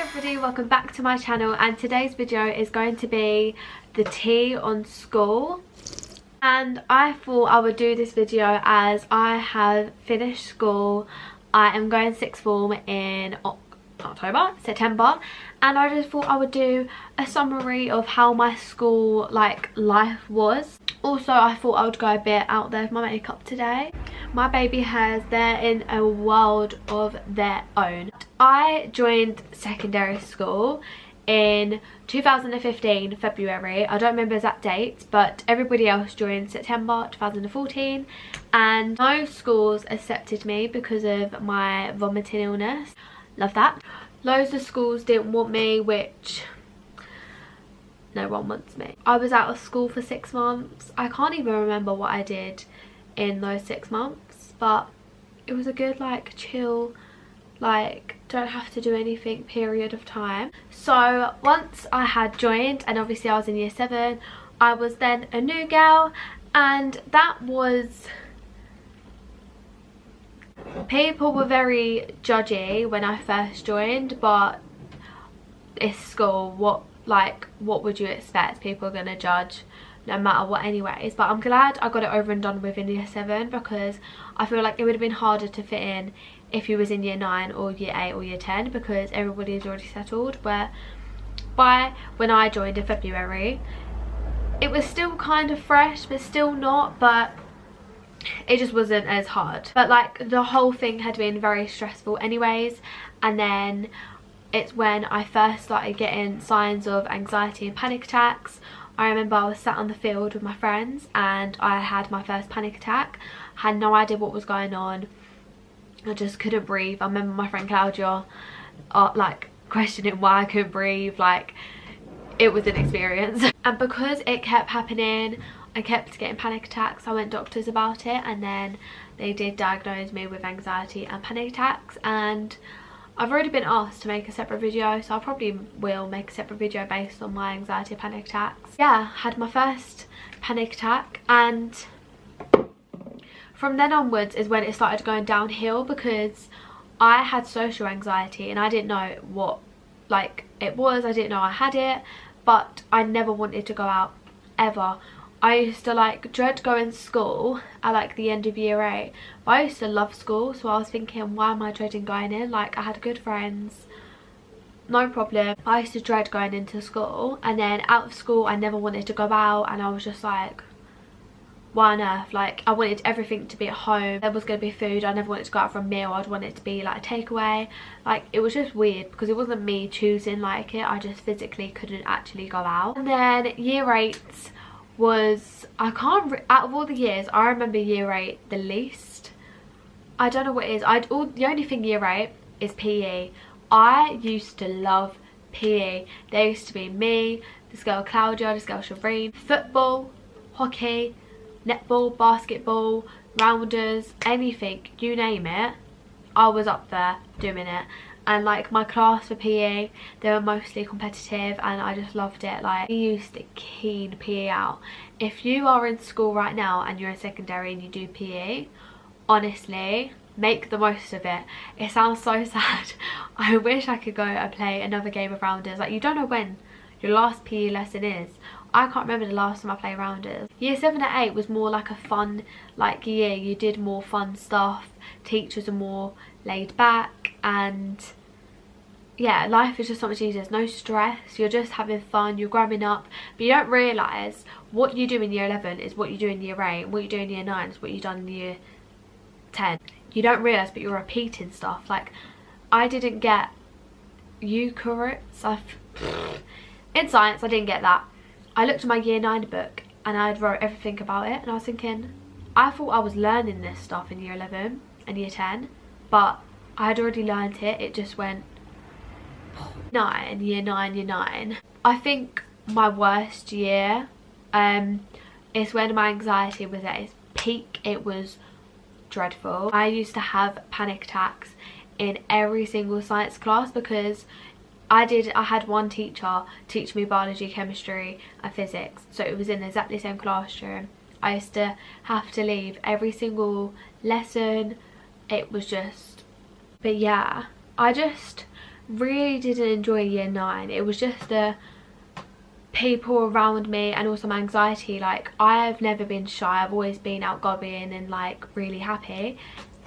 everybody, welcome back to my channel, and today's video is going to be the tea on school. And I thought I would do this video as I have finished school. I am going sixth form in September, and I just thought I would do a summary of how my school life was. Also, I thought I would go a bit out there with my makeup today. My baby hairs, they're in a world of their own. I joined secondary school in 2015 February. I don't remember exact dates, but everybody else joined September 2014, and most schools accepted me because of my vomiting illness. Love that. Loads of schools didn't want me, which no one wants me. I was out of school for 6 months. I can't even remember what I did in those 6 months, but it was a good chill, don't have to do anything period of time. So once I had joined, and obviously I was in year 7, I was then a new girl, and that was, people were very judgy when I first joined, but it's school. What would you expect? People are gonna judge no matter what anyways. But I'm glad I got it over and done with in year 7, because I feel like it would have been harder to fit in if you was in year 9 or year 8 or year 10, because everybody is already settled. Where when I joined in February, it was still kind of fresh but still not, but it just wasn't as hard. But the whole thing had been very stressful anyways, and then it's when I first started getting signs of anxiety and panic attacks. I remember I was sat on the field with my friends and I had my first panic attack. I had no idea what was going on. I just couldn't breathe. I remember my friend Claudia questioning why I couldn't breathe. It was an experience. And because it kept happening, I kept getting panic attacks. I went doctors about it, and then they did diagnose me with anxiety and panic attacks. And I've already been asked to make a separate video, so I probably will make a separate video based on my anxiety and panic attacks. Yeah, I had my first panic attack, and from then onwards is when it started going downhill, because I had social anxiety and I didn't know what it was. I didn't know I had it, but I never wanted to go out ever. I used to dread going to school at the end of year 8, but I used to love school, so I was thinking, why am I dreading going in? I had good friends, no problem. I used to dread going into school, and then out of school I never wanted to go out, and I was just why on earth? I wanted everything to be at home. There was going to be food. I never wanted to go out for a meal. I'd want it to be a takeaway. It was just weird, because it wasn't me choosing it. I just physically couldn't actually go out. And then year 8 was, out of all the years, I remember year 8 the least. I don't know what it is. The only thing year 8 is PE. I used to love PE. There used to be me, this girl Claudia, this girl Shireen, football, hockey, netball, basketball, rounders, anything, you name it, I was up there doing it. And my class for PE, they were mostly competitive, and I just loved it. We used to keen PE out. If you are in school right now and you're in secondary and you do PE, honestly, make the most of it. It sounds so sad. I wish I could go and play another game of rounders. You don't know when your last PE lesson is. I can't remember the last time I played rounders. Year 7 and 8 was more a fun year. You did more fun stuff. Teachers are more laid back, and yeah, life is just so much easier. There's no stress. You're just having fun. You're growing up, but you don't realise what you do in year 11 is what you do in year 8. What you do in year 9 is what you've done in year 10. You don't realise, but you're repeating stuff. I didn't get Eucharits. In science, I didn't get that. I looked at my year 9 book and I wrote everything about it, and I was thinking, I thought I was learning this stuff in year 11 and year 10, but I had already learned it. It just went year 9. I think my worst year is when my anxiety was at its peak. It was dreadful. I used to have panic attacks in every single science class, because I had one teacher teach me biology, chemistry and physics, so it was in exactly the same classroom. I used to have to leave every single lesson. It was just, but yeah, I just really didn't enjoy year 9. It was just the people around me and also my anxiety. Like, I've never been shy, I've always been outgoing and like really happy.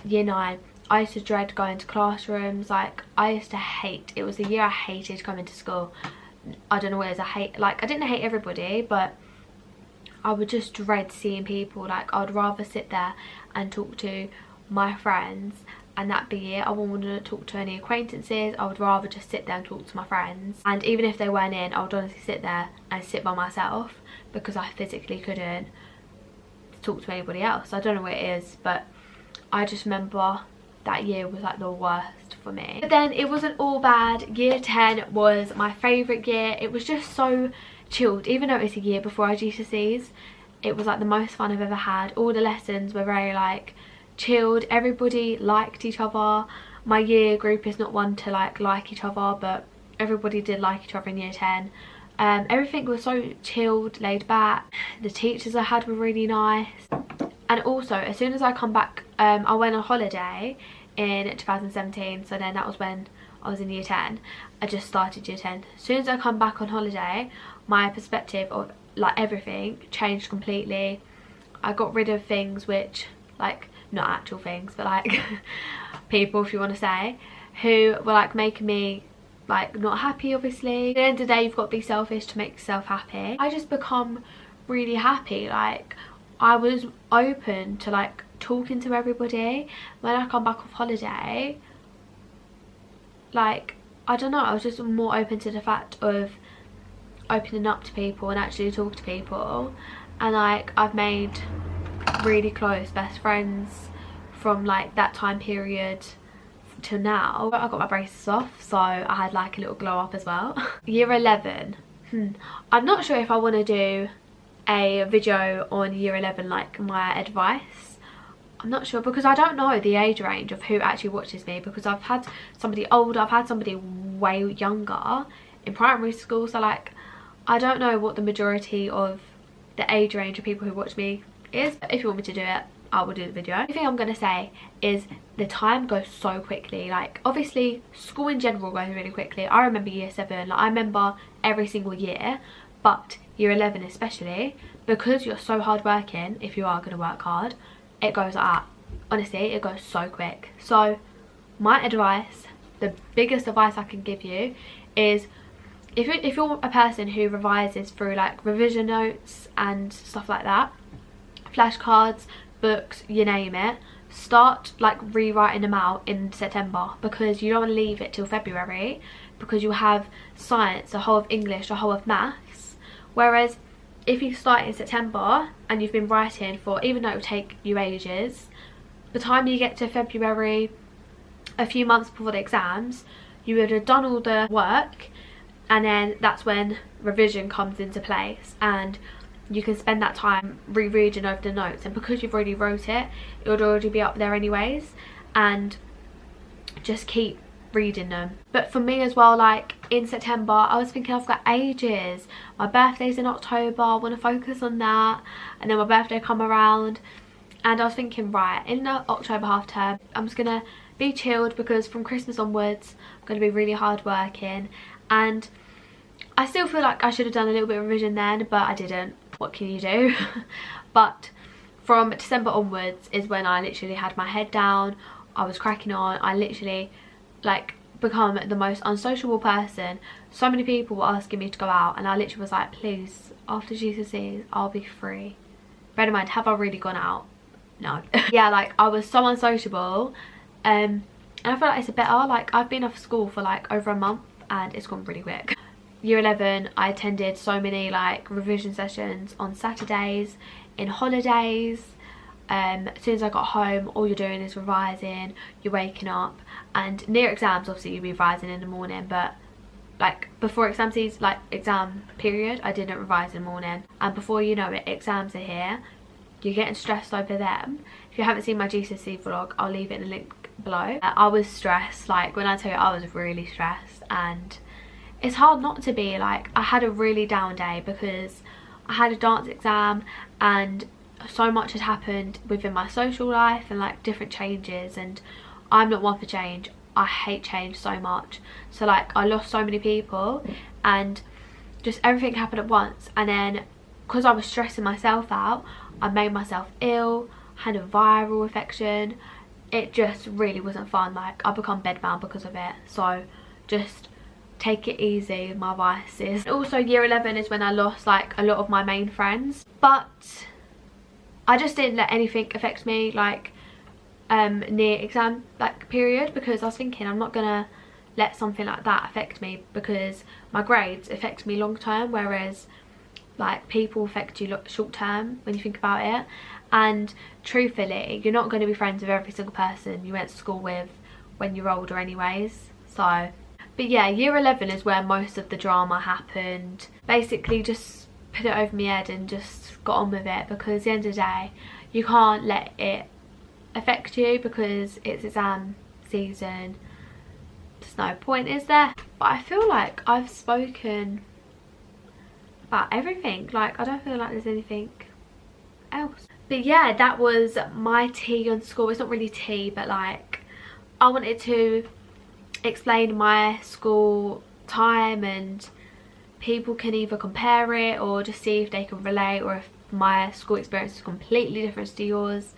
Year 9, I used to dread going to classrooms. Like, I used to hate, it was the year I hated coming to school. I don't know what it is, I didn't hate everybody, but I would just dread seeing people. Like, I'd rather sit there and talk to my friends, and that be it. I wouldn't want to talk to any acquaintances. I would rather just sit there and talk to my friends, and even if they weren't in, I would honestly sit there and sit by myself because I physically couldn't talk to anybody else. I don't know what it is, but I just remember that year was like the worst for me. But then it wasn't all bad. Year 10 was my favourite year. It was just so chilled. Even though it was a year before our GCSEs, it was like the most fun I've ever had. All the lessons were very like chilled. Everybody liked each other. My year group is not one to like each other, but everybody did like each other in year 10. Everything was so chilled, laid back. The teachers I had were really nice. And also, as soon as I come back, I went on holiday in 2017, so then that was when I was in year 10. I just started year 10. As soon as I come back on holiday, my perspective of like everything changed completely. I got rid of things which, like, not actual things, but like people, if you want to say, who were like making me like not happy. Obviously, at the end of the day, you've got to be selfish to make yourself happy. I just become really happy. Like, I was open to like talking to everybody. When I come back off holiday, like, I don't know, I was just more open to the fact of opening up to people and actually talk to people. And like, I've made really close best friends from like that time period till now. I got my braces off, so I had like a little glow up as well. Year 11, I'm not sure if I want to do a video on year 11, like my advice. I'm not sure, because I don't know the age range of who actually watches me, because I've had somebody older, I've had somebody way younger in primary school, so like I don't know what the majority of the age range of people who watch me is. If you want me to do it, I will do the video. The thing I'm going to say is the time goes so quickly. Like, obviously school in general goes really quickly. I remember year 7, like I remember every single year, but year 11 especially, because you're so hard working, if you are going to work hard, it goes like that. Honestly, it goes so quick. So my advice, the biggest advice I can give you is, if you're a person who revises through like revision notes and stuff like that, flashcards, books, you name it, start like rewriting them out in September, because you don't want to leave it till February, because you have science, a whole of English, a whole of maths. Whereas if you start in September and you've been writing for, even though it will take you ages, by the time you get to February, a few months before the exams, you would have done all the work, and then that's when revision comes into place, and you can spend that time rereading over the notes. And because you've already wrote it, it would already be up there anyways, and just keep reading them. But for me as well, like in September, I was thinking I've got ages, my birthday's in October, I want to focus on that. And then my birthday come around, and I was thinking, right, in the October half term, I'm just gonna be chilled, because from Christmas onwards I'm gonna be really hard working. And I still feel like I should have done a little bit of revision then, but I didn't. What can you do? But from December onwards is when I literally had my head down, I was cracking on. I literally like become the most unsociable person. So many people were asking me to go out, and I literally was like, please, after GCSEs I'll be free. Bear in mind, have I really gone out? No. Yeah, like I was so unsociable, and I feel like it's better. Like, I've been off school for like over a month and it's gone really quick. Year 11, I attended so many like revision sessions on Saturdays, in holidays. As soon as I got home, all you're doing is revising, you're waking up, and near exams obviously you'll be revising in the morning, but like before exam season, like exam period, I didn't revise in the morning, and before you know it, exams are here. You're getting stressed over them. If you haven't seen my GCSE vlog, I'll leave it in the link below. I was stressed, like when I tell you I was really stressed, and it's hard not to be. Like, I had a really down day because I had a dance exam and so much had happened within my social life and like different changes, and I'm not one for change. I hate change so much. So like I lost so many people and just everything happened at once, and then because I was stressing myself out, I made myself ill, had a viral infection. It just really wasn't fun. Like I become bedbound because of it. So just take it easy with my vices. Also year 11 is when I lost like a lot of my main friends, but I just didn't let anything affect me like near exam like period, because I was thinking I'm not gonna let something like that affect me, because my grades affect me long term, whereas like people affect you short term when you think about it. And truthfully, you're not going to be friends with every single person you went to school with when you're older anyways. So but yeah, year 11 is where most of the drama happened. Basically just put it over my head and just got on with it, because at the end of the day you can't let it affect you because it's exam season. There's no point, is there? But I feel like I've spoken about everything. Like I don't feel like there's anything else. But yeah, that was my tea on school. It's not really tea, but like I wanted to explain my school time, and people can either compare it or just see if they can relate, or if my school experience is completely different to yours.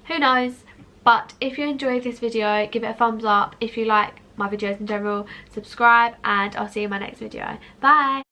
Who knows? But if you enjoyed this video, give it a thumbs up. If you like my videos in general, subscribe, and I'll see you in my next video. Bye!